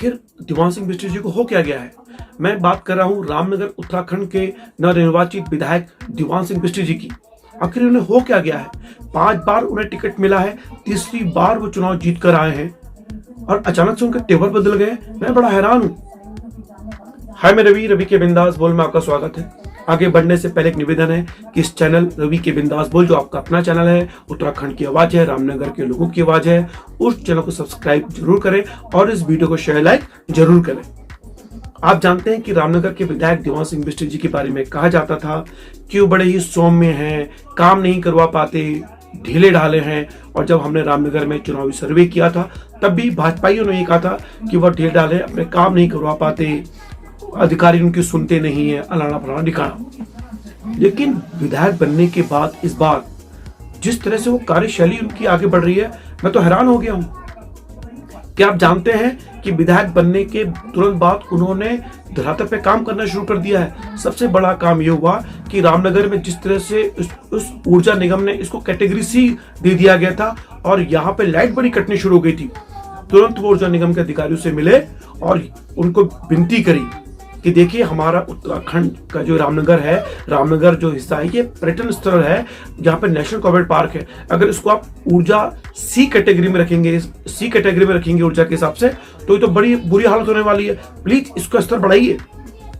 आखिर दीवान सिंह बिष्ट जी को हो क्या गया है। मैं बात कर रहा हूं रामनगर उत्तराखंड के नवनिर्वाचित विधायक दीवान सिंह बिष्ट जी की। आखिर उन्हें हो क्या गया है। 5 बार उन्हें टिकट मिला है, तीसरी बार वो चुनाव जीत कर आए हैं और अचानक से उनके तेवर बदल गए। मैं बड़ा हैरान हूं। हाय, मैं रवि के बिंदास बोल में आपका स्वागत है। आगे बढ़ने से पहले एक निवेदन है कि इस चैनल रवि के बिंदास बोल, जो आपका अपना चैनल है, उत्तराखंड की आवाज है, रामनगर के लोगों की आवाज है, उस चैनल को सब्सक्राइब जरूर करें और इस वीडियो को शेयर लाइक जरूर करें। आप जानते हैं कि रामनगर के विधायक दीवान सिंह बिष्ट जी के बारे में कहा जाता था कि वो बड़े ही सौम्य हैं, काम नहीं करवा पाते, ढीले ढाले हैं। और जब हमने रामनगर में चुनावी सर्वे किया था तब भी भाजपाइयों ने ये कहा था कि वह ढीले ढाले, अपने काम नहीं करवा पाते, अधिकारी उनकी सुनते नहीं है, अलाना फलाना दिखाना। लेकिन विधायक बनने के बाद इस बार जिस तरह से वो कार्यशैली उनकी आगे बढ़ रही है, मैं तो हैरान हो गया हूं। क्या आप जानते हैं कि विधायक बनने के तुरंत बाद उन्होंने धरातल पे काम करना शुरू कर दिया है। सबसे बड़ा काम यह हुआ कि रामनगर में जिस तरह से उस ऊर्जा निगम ने इसको कैटेगरी सी दे दिया गया था और यहाँ पे लाइट बड़ी कटनी शुरू हो गई थी, तुरंत वो ऊर्जा निगम के अधिकारियों से मिले और उनको विनती करी कि देखिए, हमारा उत्तराखंड का जो रामनगर है, रामनगर जो हिस्सा है, ये पर्यटन स्थल है जहाँ पे नेशनल कॉर्बेट पार्क है। अगर इसको आप ऊर्जा सी कैटेगरी में रखेंगे ऊर्जा के हिसाब से, तो ये तो बड़ी बुरी हालत होने वाली है। प्लीज इसका स्तर बढ़ाइए।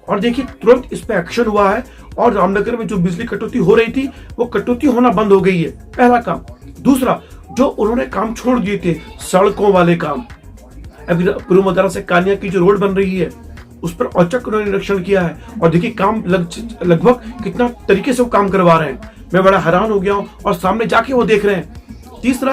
और देखिए, तुरंत इस पे एक्शन हुआ है और रामनगर में जो बिजली कटौती हो रही थी वो कटौती होना बंद हो गई है, पहला काम। दूसरा, जो उन्होंने काम छोड़ दिए थे सड़कों वाले काम, अभी पूर्व मदारा से कानिया की जो रोड बन रही है उस पर औचक उन्होंने निरीक्षण किया है और देखिए काम लगभग कितना तरीके से वो काम करवा रहे हैं। मैं बड़ा हैरान हो गया हूं और सामने जाके वो देख रहे हैं। तीसरा,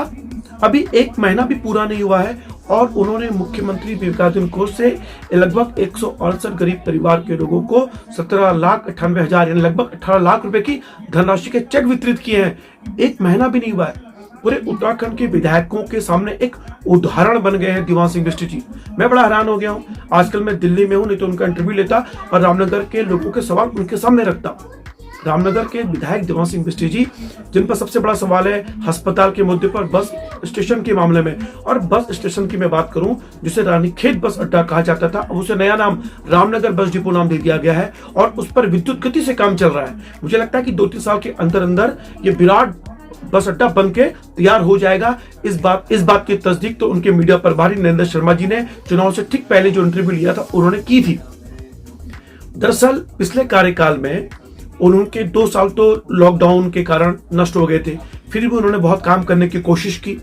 अभी 1 महीना भी पूरा नहीं हुआ है और उन्होंने मुख्यमंत्री विकास कोष से लगभग 168 गरीब परिवार के लोगों को 17,98,000 यानी लगभग 18 लाख रुपए की धनराशि के चेक वितरित किए हैं। 1 महीना भी नहीं हुआ है। पूरे उत्तराखंड के विधायकों के सामने एक उदाहरण बन गए हैं दीवान सिंह बिष्ट जी। मैं बड़ा हैरान हो गया हूं। आजकल मैं दिल्ली में हूं, नहीं तो उनका इंटरव्यू लेता और रामनगर के लोगों के सवाल उनके सामने रखता। रामनगर के विधायक दीवान सिंह बिष्ट जी, जिन पर सबसे बड़ा सवाल है अस्पताल के मुद्दे पर, बस स्टेशन के मामले में। और बस स्टेशन की मैं बात करूं, जिसे रानीखेत बस अड्डा कहा जाता था, अब उसे नया नाम रामनगर बस डिपो नाम दे दिया गया है और उस पर विद्युत गति से काम चल रहा है। मुझे लगता है कि 2-3 साल के अंदर अंदर ये विराट बस अड्डा बन के तैयार हो जाएगा। इस बात की तस्दीक तो उनके मीडिया प्रभारी नरेंद्र शर्मा जी ने चुनाव से ठीक पहले जो इंटरव्यू लिया था उन्होंने की थी। दरअसल पिछले कार्यकाल में उनके 2 साल तो लॉकडाउन के कारण नष्ट हो गए थे, फिर भी उन्होंने बहुत काम करने की कोशिश की।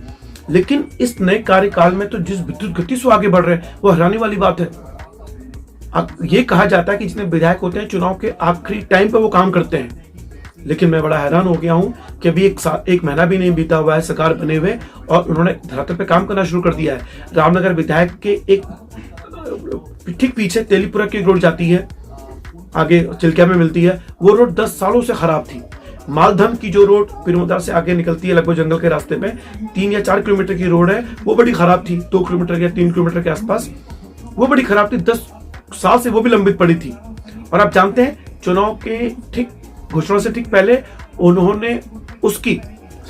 लेकिन इस नए कार्यकाल में तो जिस विद्युत गति से आगे बढ़ रहे हैं वो हैरानी वाली बात है। ये कहा जाता है कि जितने विधायक होते हैं चुनाव के आखिरी टाइम पे वो काम करते हैं, लेकिन मैं बड़ा हैरान हो गया हूं कि अभी 1 महीना भी नहीं बीता हुआ है सरकार बने हुए और उन्होंने धरातल पे काम करना शुरू कर दिया है। रामनगर विधायक के एक ठीक पीछे तेलीपुरा की रोड जाती है, आगे चिल्किया में मिलती है, वो रोड 10 सालों से खराब थी। मालधम की जो रोड पिरमदार से आगे निकलती है, लगभग जंगल के रास्ते में 3 या 4 किलोमीटर की रोड है, वो बड़ी खराब थी। 2 किलोमीटर या 3 किलोमीटर के आसपास वो बड़ी खराब थी, 10 साल से वो भी लंबित पड़ी थी। और आप जानते हैं, चुनाव के ठीक घोषणा से ठीक पहले उन्होंने उसकी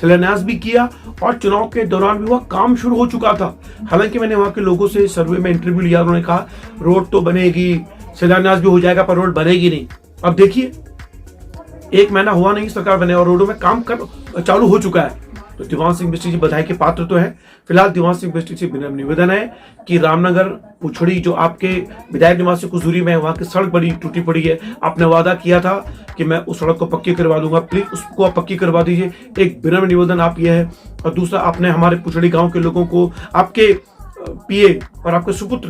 शिलान्यास भी किया और चुनाव के दौरान भी वह काम शुरू हो चुका था। हालांकि मैंने वहां के लोगों से सर्वे में इंटरव्यू लिया, उन्होंने कहा रोड तो बनेगी, शिलान्यास भी हो जाएगा, पर रोड बनेगी नहीं। अब देखिए, 1 महीना हुआ नहीं सरकार बने और रोडों में काम चालू हो चुका है। तो दीवान सिंह बिष्ट जी बधाई के पात्र तो है। फिलहाल दीवान सिंह बिष्ट से विनम्र निवेदन है कि रामनगर पुछड़ी जो आपके विधायक निवास से कुछ दूरी में है, वहां की सड़क बड़ी टूटी पड़ी है। आपने वादा किया था कि मैं उस सड़क को पक्की करवा दूंगा, प्लीज उसको आप पक्की करवा दीजिए। एक विनम्र निवेदन आप ये है। और दूसरा, आपने हमारे पुछड़ी गाँव के लोगों को, आपके पीए और आपके सुपुत्र,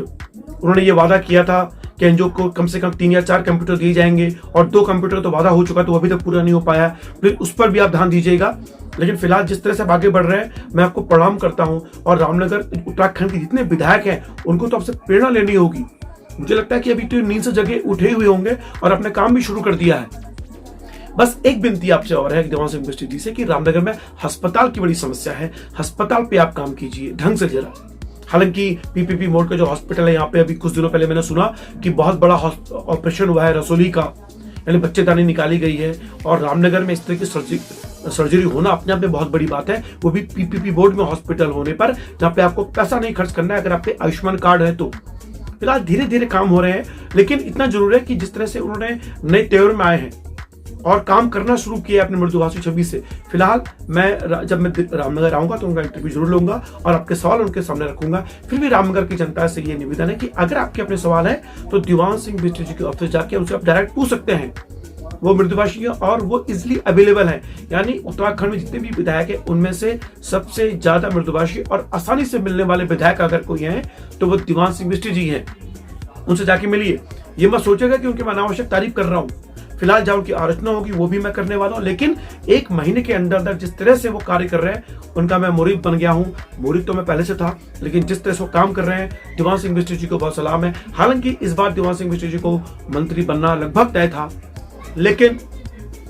उन्होंने ये वादा किया था कि एनजीओ को कम से कम 3 या 4 कंप्यूटर दिए जाएंगे और 2 कंप्यूटर तो वादा हो चुका, तो अभी तक पूरा नहीं हो पाया। प्लीज उस पर भी आप ध्यान दीजिएगा। लेकिन फिलहाल जिस तरह से आप आगे बढ़ रहे हैं, मैं आपको प्रणाम करता हूं और रामनगर उत्तराखंड के जितने विधायक हैं उनको तो आपसे प्रेरणा लेनी होगी। मुझे लगता है कि अभी तो नींद से जगह उठे हुए होंगे और अपना काम भी शुरू कर दिया है। बस एक विनती आपसे और है दीवान सिंह बिष्ट जी से कि रामनगर में अस्पताल की बड़ी समस्या है, अस्पताल पे आप काम कीजिए ढंग से जरा। हालांकि पीपीपी मोड का जो हॉस्पिटल है यहाँ पे, अभी कुछ दिनों पहले मैंने सुना कि बहुत बड़ा ऑपरेशन हुआ है रसोली का, यानी बच्चेदानी निकाली गई है। और रामनगर में इस तरह की सर्जरी होना अपने आप में बहुत बड़ी बात है, वो भी पीपीपी बोर्ड में हॉस्पिटल होने पर, जहाँ पे आपको पैसा नहीं खर्च करना है अगर आपके आयुष्मान कार्ड है तो। फिलहाल धीरे धीरे काम हो रहे हैं, लेकिन इतना जरूर है कि जिस तरह से उन्होंने नए तेवर में आए हैं और काम करना शुरू किया अपने मृदुभाषी छवि से, फिलहाल जब मैं रामनगर आऊंगा तो उनका इंटरव्यू जरूर लूंगा और आपके सवाल उनके सामने रखूंगा। फिर भी रामनगर की जनता से ये निवेदन है कि अगर आपके अपने सवाल है तो दीवान सिंह बिष्ट जी के ऑफिस जाके उनसे आप डायरेक्ट पूछ सकते हैं। वो मृदुभाषी है और वो इजिली अवेलेबल है, यानी उत्तराखंड में जितने भी विधायक है उनमें से सबसे ज्यादा मृदुभाषी और आसानी से मिलने वाले विधायक अगर कोई है तो वो दीवान सिंह बिष्ट जी हैं। उनसे जाके मिलिए। ये मत सोचेगा कि उनकी मैं अनावश्यक तारीफ कर रहा हूँ। फिलहाल जहाँ उनकी आलोचना होगी वो भी मैं करने वाला हूँ, लेकिन एक महीने के अंदर जिस तरह से वो कार्य कर रहे हैं उनका मैं मुरीद बन गया हूँ। मुरीद तो मैं पहले से था, लेकिन जिस तरह से वो काम कर रहे हैं, दीवान सिंह बिष्ट जी को बहुत सलाम है। हालांकि इस बार दीवान सिंह बिष्ट जी को मंत्री बनना लगभग तय था, लेकिन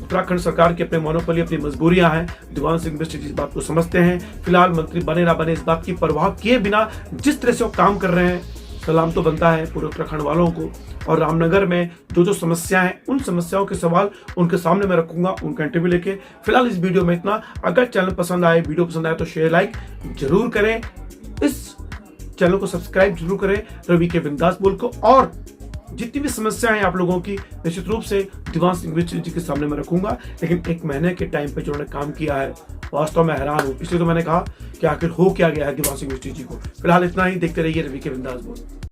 उत्तराखंड सरकार की अपने मोनोपोली, अपनी मजबूरियां हैं। दीवान सिंह बिष्ट जी इस बात को समझते हैं। फिलहाल मंत्री बने ना बने इस बात की परवाह किए बिना जिस तरह से वो काम कर रहे हैं, सलाम तो बनता है पूरे उत्तराखंड वालों को। और रामनगर में जो समस्याएं हैं उन समस्याओं के सवाल उनके सामने मैं रखूंगा, उनका इंटरव्यू लेके। फिलहाल इस वीडियो में इतना। अगर चैनल पसंद आए, वीडियो पसंद आए तो शेयर लाइक जरूर करें, इस चैनल को सब्सक्राइब जरूर करें रवि के बिंदास बोल को। और जितनी भी समस्याएं आप लोगों की निश्चित रूप से दीवान सिंह बिष्ट जी के सामने मैं रखूंगा। लेकिन एक महीने के टाइम पे जो उन्होंने काम किया है वास्तव में हैरान हूं। इसलिए तो मैंने कहा कि आखिर हो क्या गया है दीवान सिंह बिष्ट जी को। फिलहाल इतना ही। देखते रहिए रवि के बिंदास बोल।